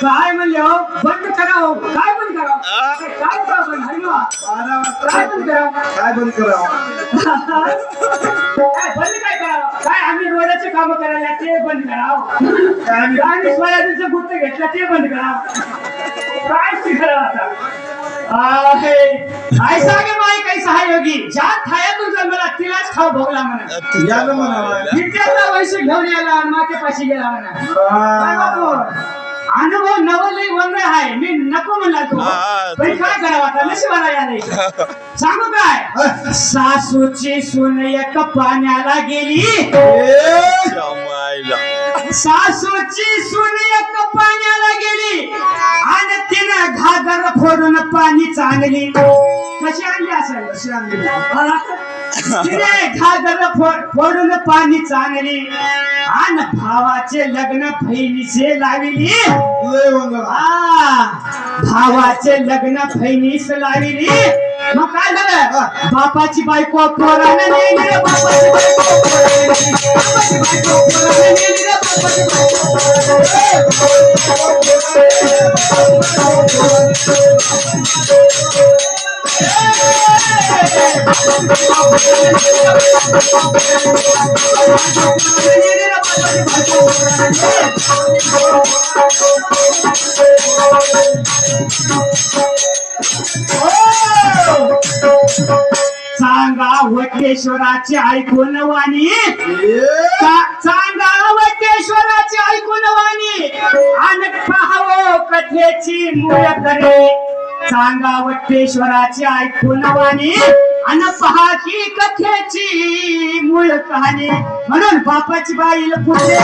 काय म्हणले हो बंद करावं काय बंद करावं काय करावं बंद आहे ना काय बंद करावं काय बंद करावं काय बंद काय करावं काय आम्ही रोडाचे काम करायला ते बंद करावं काय आम्ही सोयाबीनचं गुत्त घेतलं ते बंद करावं काय शिकरावं आता आई सांगे माई कैसा है योगी ज्यात थायातून जन्मला तिलाच खाऊ भोगला म्हणा याला म्हणावं विद्यार्थी वैश्य घेऊन याला आणि मागे पाशी गेला म्हणा अनुभव नवलही वंगळ आहे मी नको म्हणला तू पण काय करावं आता नशिबाला यायला सांगू काय सासूची सून एक पाण्याला गेली सासूची सून एक पाण्याला गेली आणि तिनं घागर फोडून पाणी चांगली कशी आणली असेल कशी आणली तिने घागर फोडून पाणी चांगली आणि भावाचे लग्न बहिणीचे लाविली भावाचे लग्न बहिणीस लाविली मग काय झालं बापाची बायको पोराने नेली रे बापाची बायको बापाची बायको पोराने नेली रे बापाची सांगा वटेश्वराची ऐकून वाणी सांगा वटेश्वराची ऐकून वाणी आणि पाहावं कथेची मूळ करे सांगा वटेश्वराची ऐकून वाणी आणि पहा की कथेची मूळ कहाणी म्हणून बापाची बाईल पुढे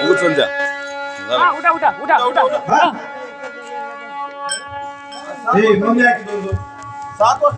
उचल द्या उठा उठा उठा उठा हे मग या की दोन 7 वाजता